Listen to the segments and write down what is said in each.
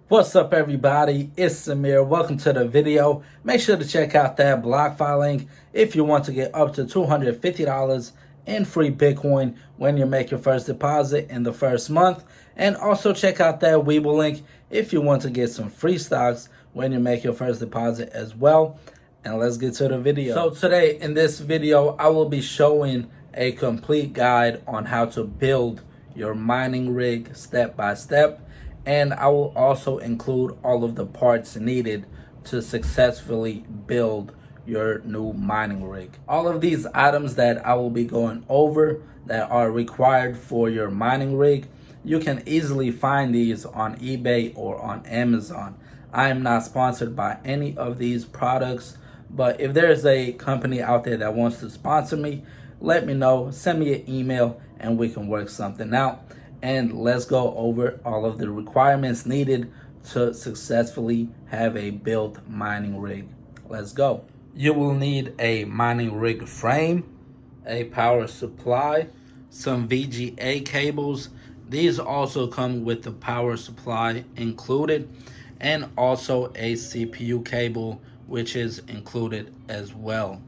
What's up, everybody? It's Samir. Welcome to the video. Make sure to check out that BlockFi link if you want to get up to $250 in free Bitcoin when you make your first deposit in the first month. And also check out that Webull link if you want to get some free stocks when you make your first deposit as well. And let's get to the video. So today in this video, I will be showing a complete guide on how to build your mining rig step by step. And I will also include all of the parts needed to successfully build your new mining rig. All of these items that I will be going over that are required for your mining rig, you can easily find these on eBay or on Amazon. I am not sponsored by any of these products, but if there's a company out there that wants to sponsor me, let me know, send me an email, and we can work something out. And let's go over all of the requirements needed to successfully have a built mining rig. Let's go. You will need a mining rig frame, a power supply, some VGA cables. These also come with the power supply included, and also a CPU cable, which is included as well.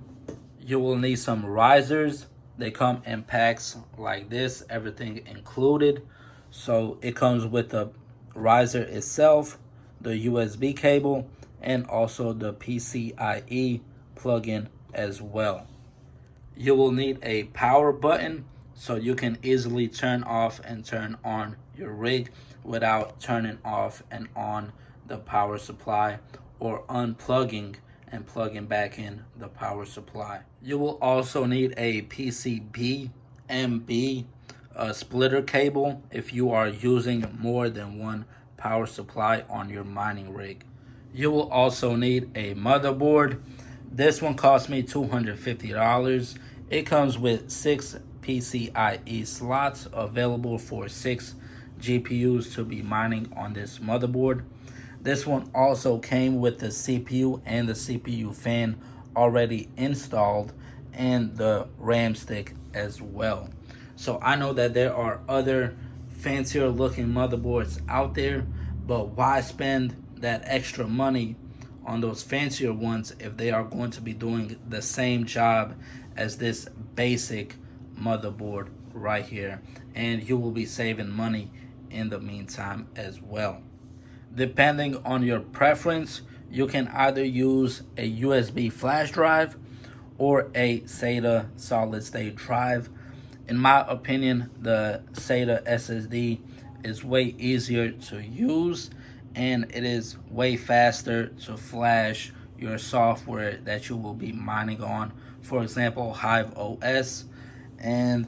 You will need some risers. They come in packs like this, everything included. So it comes with the riser itself, the USB cable, and also the PCIe plug-in as well. You will need a power button so you can easily turn off and turn on your rig without turning off and on the power supply or unplugging and plugging back in the power supply. You will also need a PCB MB splitter cable if you are using more than one power supply on your mining rig. You will also need a motherboard. This one cost me $250. It comes with 6 PCIe slots available for 6 GPUs to be mining on this motherboard. This one also came with the CPU and the CPU fan already installed and the RAM stick as well. So I know that there are other fancier looking motherboards out there, but why spend that extra money on those fancier ones if they are going to be doing the same job as this basic motherboard right here? And you will be saving money in the meantime as well. Depending on your preference, you can either use a USB flash drive or a SATA solid state drive. In my opinion, the SATA SSD is way easier to use and it is way faster to flash your software that you will be mining on. For example, HiveOS. And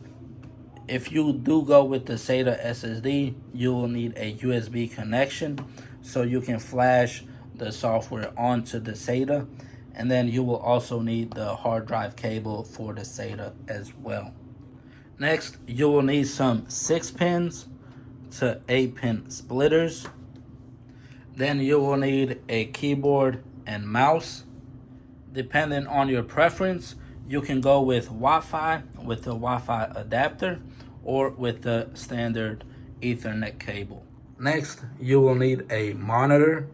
if you do go with the SATA SSD, you will need a USB connection so you can flash the software onto the SATA. And then you will also need the hard drive cable for the SATA as well. Next, you will need some 6-pins to 8-pin splitters. Then you will need a keyboard and mouse. Depending on your preference, you can go with Wi-Fi with the Wi-Fi adapter or with the standard Ethernet cable. Next, you will need a monitor.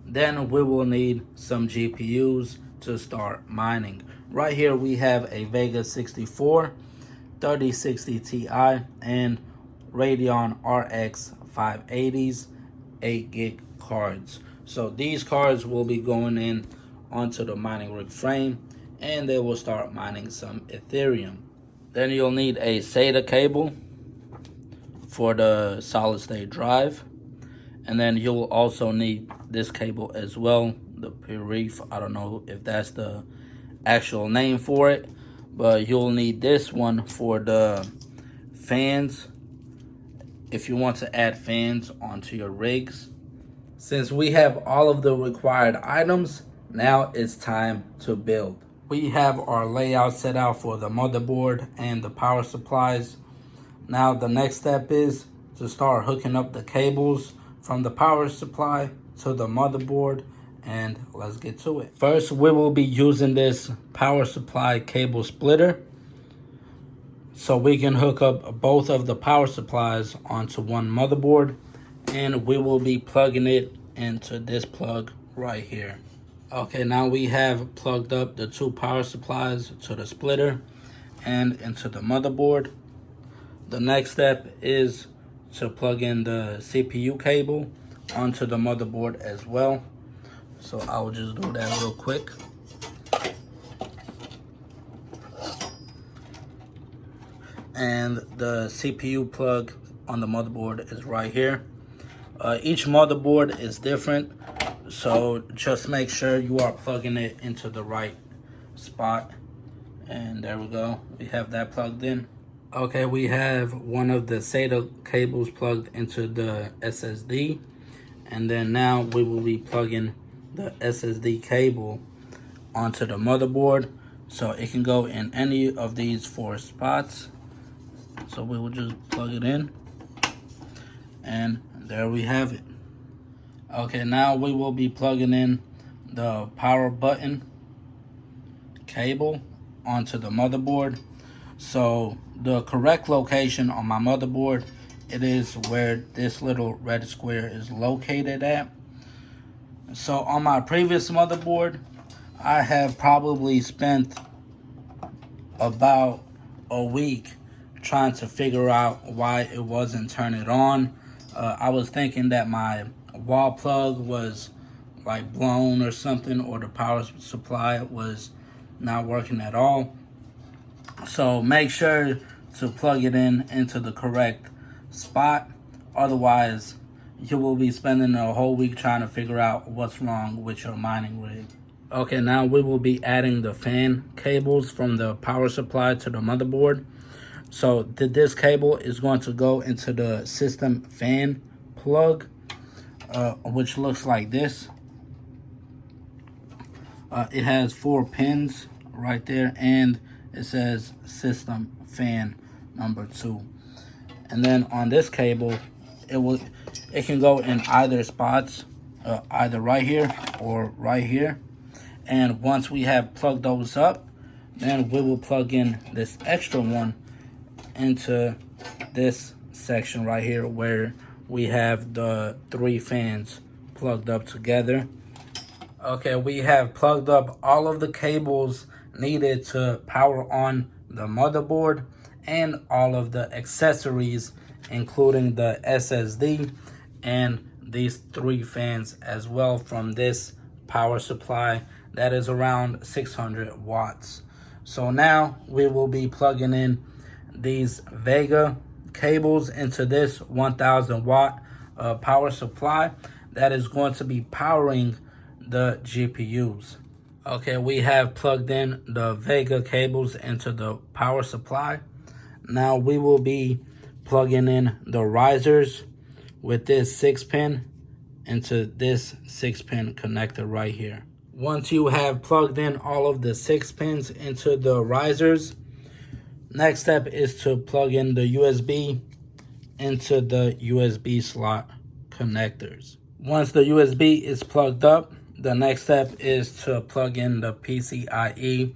Then we will need some GPUs to start mining. Right here we have a Vega 64, 3060 Ti, and Radeon RX 580s 8 gig cards. So these cards will be going in onto the mining rig frame and they will start mining some Ethereum. Then you'll need a SATA cable for the solid state drive. And then you'll also need this cable as well, the Perif. I don't know if that's the actual name for it, but you'll need this one for the fans if you want to add fans onto your rigs. Since we have all of the required items, now it's time to build. We have our layout set out for the motherboard and the power supplies. Now the next step is to start hooking up the cables from the power supply to the motherboard, and let's get to it. First, we will be using this power supply cable splitter so we can hook up both of the power supplies onto one motherboard and we will be plugging it into this plug right here. Okay, now we have plugged up the two power supplies to the splitter and into the motherboard. The next step is to plug in the CPU cable onto the motherboard as well. So I'll just do that real quick. And the CPU plug on the motherboard is right here. Each motherboard is different, so just make sure you are plugging it into the right spot. And there we go, we have that plugged in. Okay, we have one of the SATA cables plugged into the SSD, and then now we will be plugging the SSD cable onto the motherboard, so it can go in any of these 4 spots. So we will just plug it in, and there we have it. Okay, now we will be plugging in the power button cable onto the motherboard. So the correct location on my motherboard, it is where this little red square is located at. So on my previous motherboard, I have probably spent about a week trying to figure out why it wasn't turning on. I was thinking that my wall plug was like blown or something, or the power supply was not working at all. So make sure to plug it into the correct spot. Otherwise, you will be spending a whole week trying to figure out what's wrong with your mining rig. Okay, now we will be adding the fan cables from the power supply to the motherboard. So this cable is going to go into the system fan plug, which looks like this. It has 4 pins right there, and it says system fan number 2. And then on this cable, it can go in either spots, either right here or right here. And once we have plugged those up, then we will plug in this extra one into this section right here where we have the 3 fans plugged up together. Okay, we have plugged up all of the cables needed to power on the motherboard and all of the accessories, including the SSD and these 3 fans as well from this power supply that is around 600 watts. So now we will be plugging in these Vega cables into this 1000 watt power supply that is going to be powering the GPUs. Okay, we have plugged in the Vega cables into the power supply. Now we will be plugging in the risers with this 6-pin into this 6-pin connector right here. Once you have plugged in all of the 6 pins into the risers, next step is to plug in the USB into the USB slot connectors. Once the USB is plugged up, the next step is to plug in the PCIe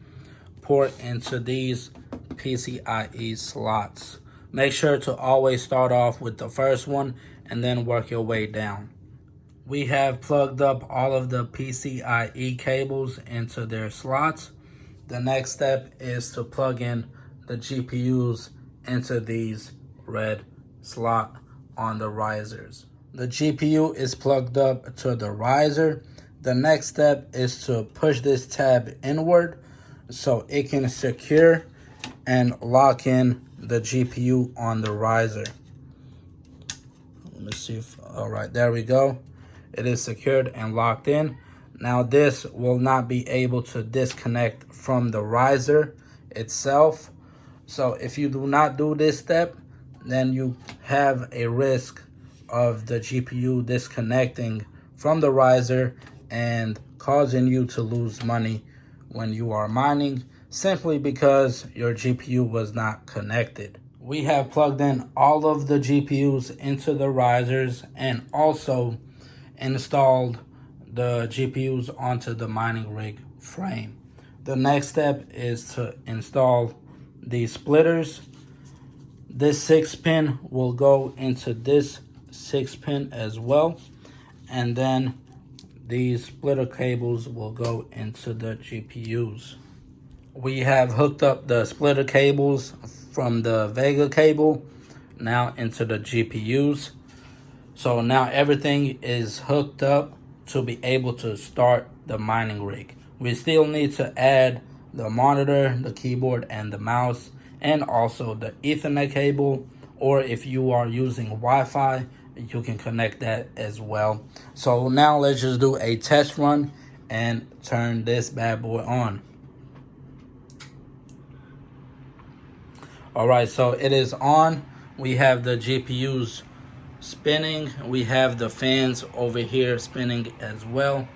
port into these PCIe slots. Make sure to always start off with the first one and then work your way down. We have plugged up all of the PCIe cables into their slots. The next step is to plug in the GPUs into these red slot on the risers. The GPU is plugged up to the riser. The next step is to push this tab inward so it can secure and lock in the GPU on the riser. Let me see if, all right, there we go. It is secured and locked in. Now this will not be able to disconnect from the riser itself. So if you do not do this step, then you have a risk of the GPU disconnecting from the riser and causing you to lose money when you are mining, simply because your GPU was not connected. We have plugged in all of the GPUs into the risers and also installed the GPUs onto the mining rig frame. The next step is to install these splitters. This 6-pin will go into this 6-pin as well. And then these splitter cables will go into the GPUs. We have hooked up the splitter cables from the Vega cable now into the GPUs. So now everything is hooked up to be able to start the mining rig. We still need to add the monitor, the keyboard, and the mouse, and also the Ethernet cable, or if you are using Wi-Fi, you can connect that as well. So now let's just do a test run and turn this bad boy on. All right, so it is on. We have the GPUs spinning. We have the fans over here spinning as well.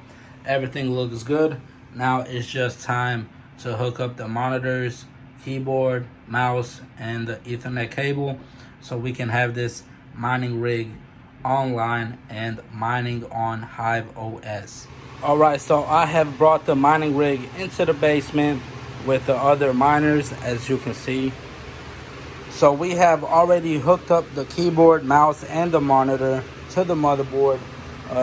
Everything looks good. Now it's just time to hook up the monitors, keyboard, mouse, and the Ethernet cable so we can have this mining rig online and mining on HiveOS. All right, so I have brought the mining rig into the basement with the other miners, as you can see. So we have already hooked up the keyboard, mouse, and the monitor to the motherboard.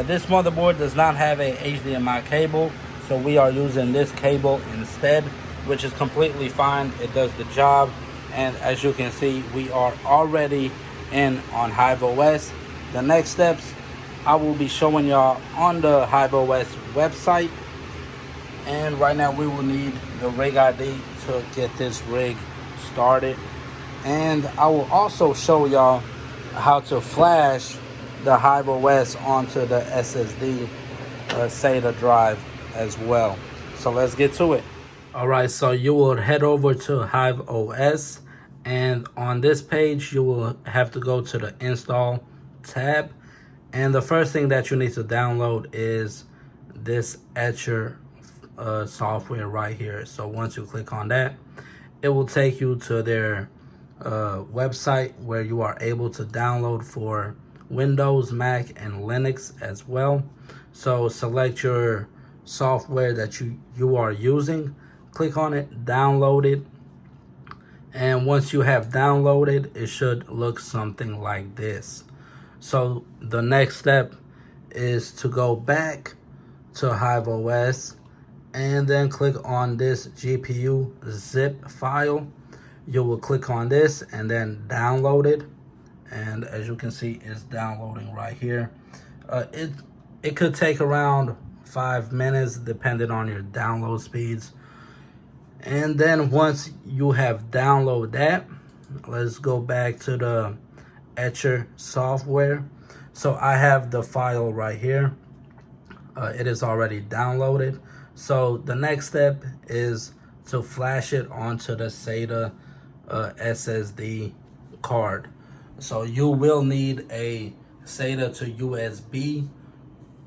This motherboard does not have a HDMI cable, so we are using this cable instead, which is completely fine. It does the job. And as you can see, we are already in on HiveOS. The next steps I will be showing y'all on the HiveOS website. And right now we will need the rig ID to get this rig started. And I will also show y'all how to flash the HiveOS onto the SSD SATA drive as well. So let's get to it. All right, so you will head over to HiveOS, and on this page you will have to go to the install tab. And the first thing that you need to download is this Etcher software right here. So once you click on that, it will take you to their website where you are able to download for Windows, Mac, and Linux as well. So select your software that you are using, click on it, download it, and once you have downloaded, it should look something like this. So the next step is to go back to HiveOS and then click on this GPU zip file. You will click on this and then download it, and as you can see, it's downloading right here. It could take around 5 minutes depending on your download speeds. And then once you have downloaded that, let's go back to the Etcher software. So I have the file right here. It is already downloaded. So the next step is to flash it onto the SATA SSD card. So you will need a SATA to USB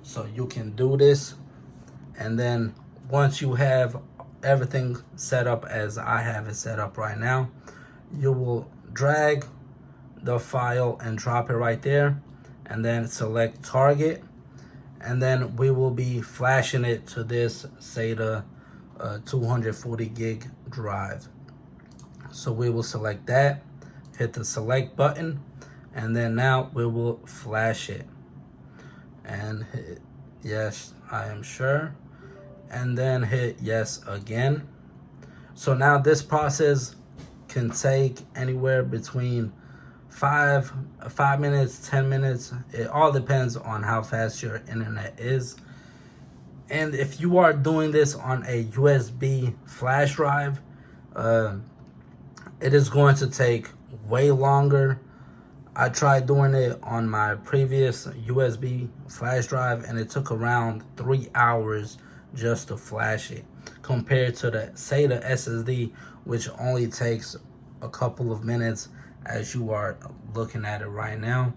so you can do this. And then once you have everything set up as I have it set up right now, you will drag the file and drop it right there, and then select target, and then we will be flashing it to this SATA 240 gig drive. So we will select that, hit the select button, and then now we will flash it and hit yes, I am sure, and then hit yes again. So now this process can take anywhere between 5 minutes, 10 minutes. It all depends on how fast your internet is. And if you are doing this on a USB flash drive, it is going to take way longer. I tried doing it on my previous USB flash drive, and it took around 3 hours just to flash it, compared to the SATA SSD, which only takes a couple of minutes, as you are looking at it right now.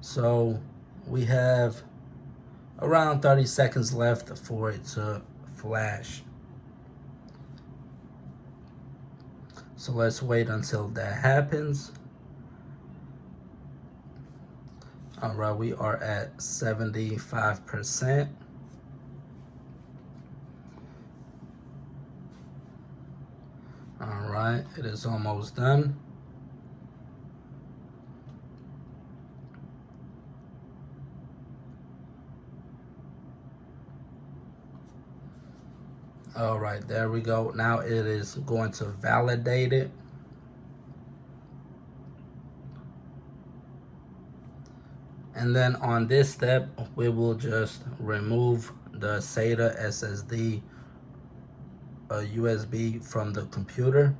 So we have around 30 seconds left for it to flash. So let's wait until that happens. All right, we are at 75%. All right, it is almost done. All right, there we go. Now it is going to validate it. And then on this step, we will just remove the SATA SSD USB from the computer.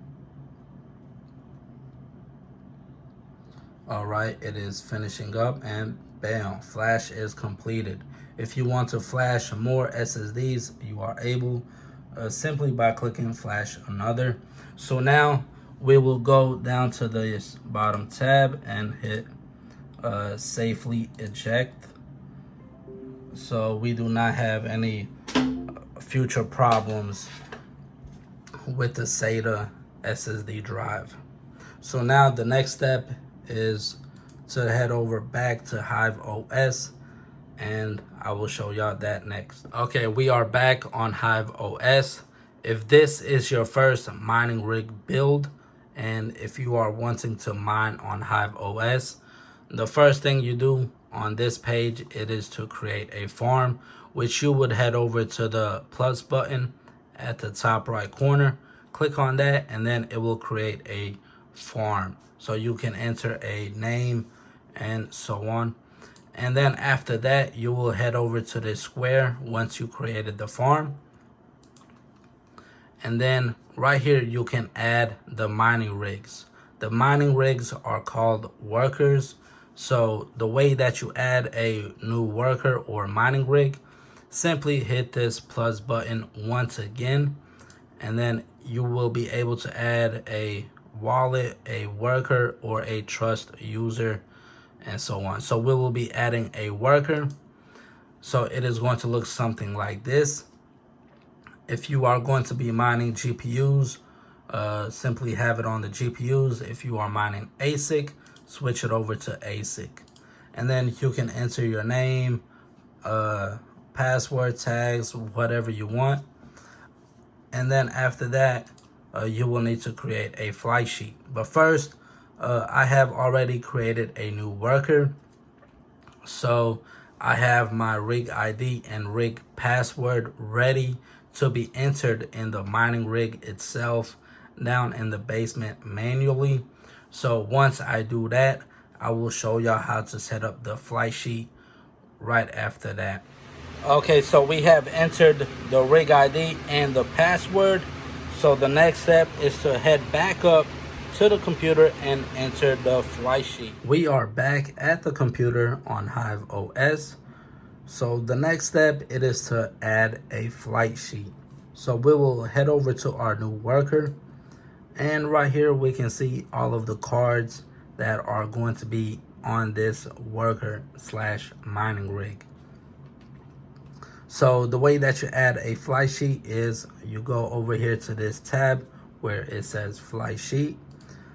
All right, it is finishing up, and bam, flash is completed. If you want to flash more SSDs, you are able simply by clicking flash another. So now we will go down to this bottom tab and hit safely eject. So we do not have any future problems with the SATA SSD drive. So now the next step is to head over back to HiveOS, and I will show y'all that next. Okay, we are back on HiveOS. If this is your first mining rig build, and if you are wanting to mine on HiveOS, the first thing you do on this page, it is to create a farm, which you would head over to the plus button at the top right corner. Click on that, and then it will create a farm. So you can enter a name and so on. And then after that, you will head over to the square once you created the farm. And then right here, you can add the mining rigs. The mining rigs are called workers. So the way that you add a new worker or mining rig, simply hit this plus button once again, and then you will be able to add a wallet, a worker, or a trust user, and so on. So we will be adding a worker. So it is going to look something like this. If you are going to be mining GPUs, simply have it on the GPUs. If you are mining ASIC, switch it over to ASIC. And then you can enter your name, password, tags, whatever you want. And then after that, you will need to create a fly sheet. But first, I have already created a new worker. So I have my rig ID and rig password ready to be entered in the mining rig itself down in the basement manually. So once I do that, I will show y'all how to set up the fly sheet right after that. Okay, so we have entered the rig ID and the password. So the next step is to head back up to the computer and enter the fly sheet. We are back at the computer on HiveOS. So the next step, it is to add a flight sheet. So we will head over to our new worker. And right here, we can see all of the cards that are going to be on this worker slash mining rig. So the way that you add a fly sheet is you go over here to this tab where it says fly sheet.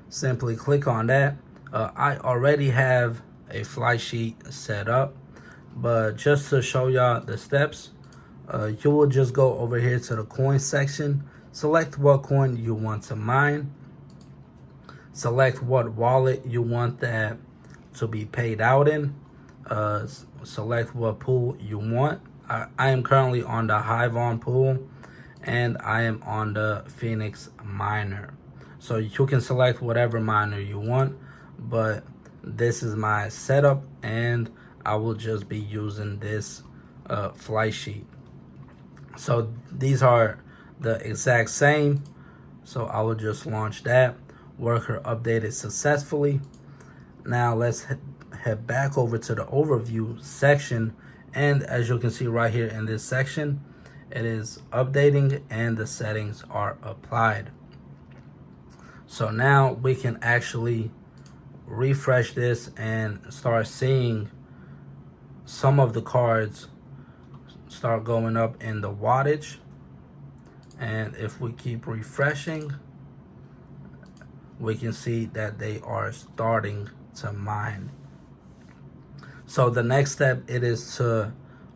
Simply click on that. I already have a fly sheet set up, but just to show y'all the steps, you will just go over here to the coin section, select what coin you want to mine, select what wallet you want that to be paid out in, select what pool you want. I am currently on the HiveOn pool, and I am on the Phoenix miner. So you can select whatever miner you want, but this is my setup, and I will just be using this fly sheet. So these are the exact same. So I will just launch that. Worker updated successfully. Now let's head back over to the overview section. And as you can see right here in this section, it is updating and the settings are applied. So now we can actually refresh this and start seeing some of the cards start going up in the wattage. And if we keep refreshing, we can see that they are starting to mine. So the next step, it is to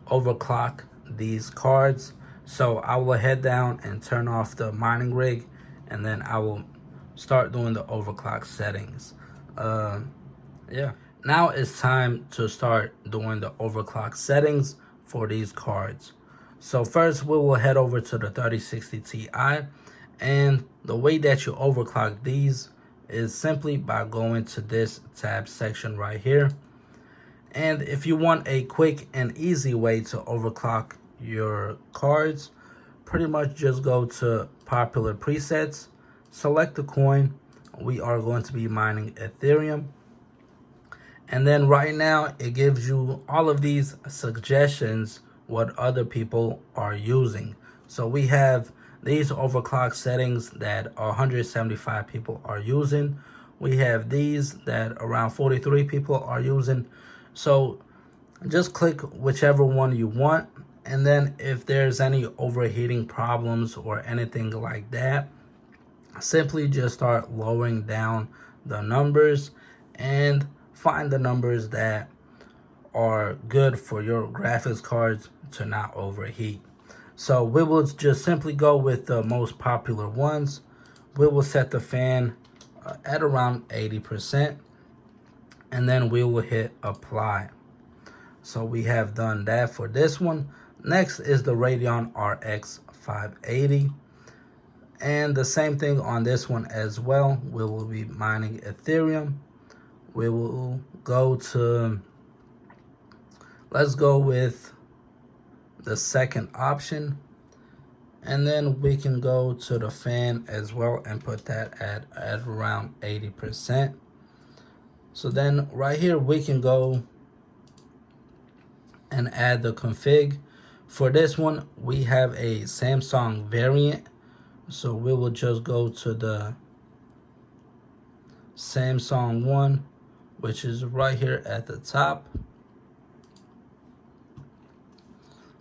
overclock these cards. So I will head down and turn off the mining rig, and then I will start doing the overclock settings. Yeah. Now it's time to start doing the overclock settings for these cards. So first we will head over to the 3060 Ti, and the way that you overclock these is simply by going to this tab section right here. And if you want a quick and easy way to overclock your cards, pretty much just go to popular presets, select the coin. We are going to be mining Ethereum. And then right now it gives you all of these suggestions what other people are using. So we have these overclock settings that 175 people are using. We have these that around 43 people are using. So just click whichever one you want. And then if there's any overheating problems or anything like that, simply just start lowering down the numbers and find the numbers that are good for your graphics cards to not overheat. So we will just simply go with the most popular ones. We will set the fan at around 80%, and then we will hit apply. So we have done that for this one. Next is the Radeon RX 580. And the same thing on this one as well. We will be mining Ethereum. We will go to, let's go with the second option. And then we can go to the fan as well and put that at around 80%. So then right here we can go and add the config. For this one, we have a Samsung variant. So we will just go to the Samsung one, which is right here at the top.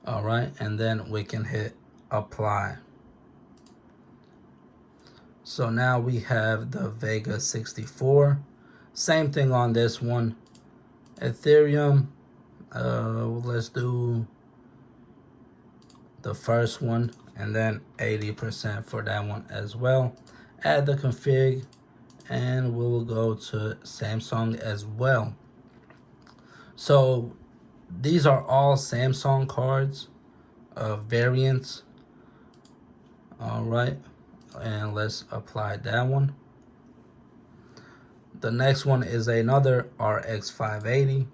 All right, and then we can hit apply. So now we have the Vega 64. Same thing on this one. Ethereum, let's do the first one, and then 80% for that one as well. Add the config, and we will go to Samsung as well. So these are all Samsung cards, variants. All right, and let's apply that one. The next one is another RX 580.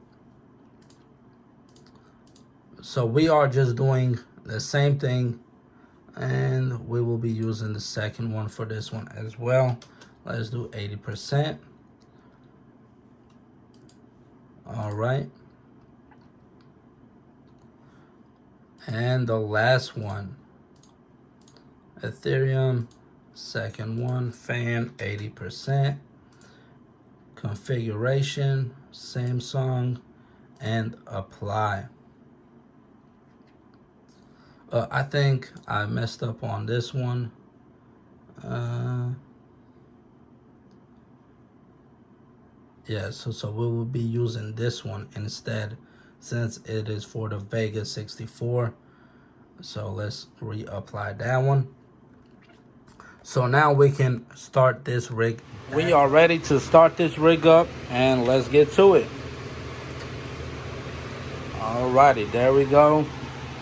So we are just doing the same thing, and we will be using the second one for this one as well. Let's do 80%. All right. And the last one, Ethereum, second one, fan 80%, configuration, Samsung, and apply. I think I messed up on this one. Yeah, so we will be using this one instead, since it is for the Vega 64. So let's reapply that one. So now we can start this rig. We are ready to start this rig up, and let's get to it. Alrighty, there we go.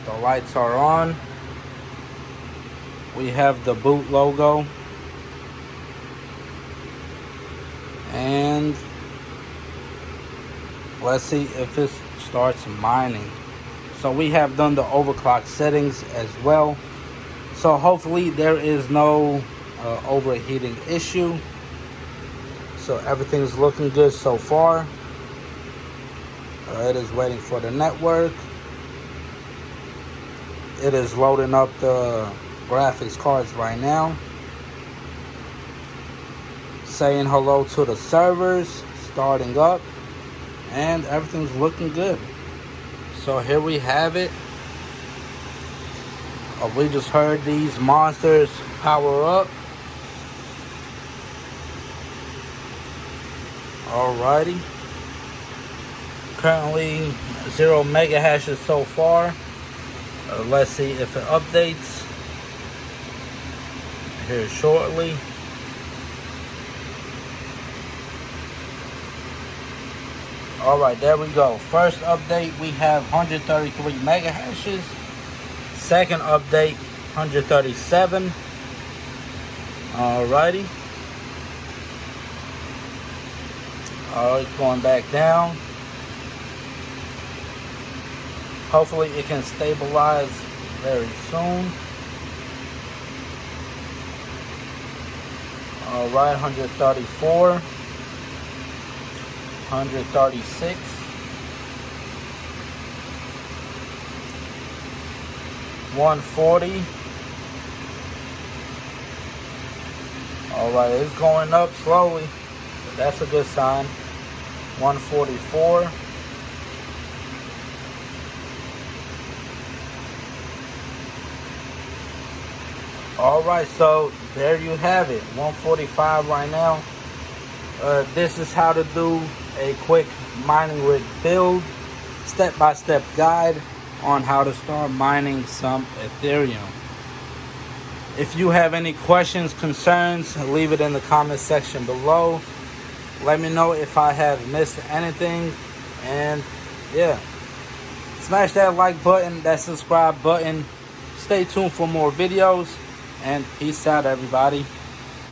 The lights are on. We have the boot logo. And let's see if it starts mining. So we have done the overclock settings as well. So hopefully there is no overheating issue. So everything is looking good so far. It is waiting for the network. It is loading up the graphics cards right now. Saying hello to the servers, starting up, and everything's looking good. So here we have it. We just heard these monsters power up. Alrighty. Currently 0 mega hashes so far. Let's see if it updates here shortly. Alright, there we go. First update, we have 133 mega hashes. Second update, 137. Alrighty. Alright, going back down. Hopefully it can stabilize very soon. Alright, 134. 136. 140. Alright, it's going up slowly, but that's a good sign. 144. Alright, so there you have it. 145 right now. This is how to do a quick mining rig build. Step-by-step guide on how to start mining some Ethereum. If you have any questions, concerns, leave it in the comment section below. Let me know if I have missed anything. And yeah, smash that like button, that subscribe button. Stay tuned for more videos. And peace out, everybody.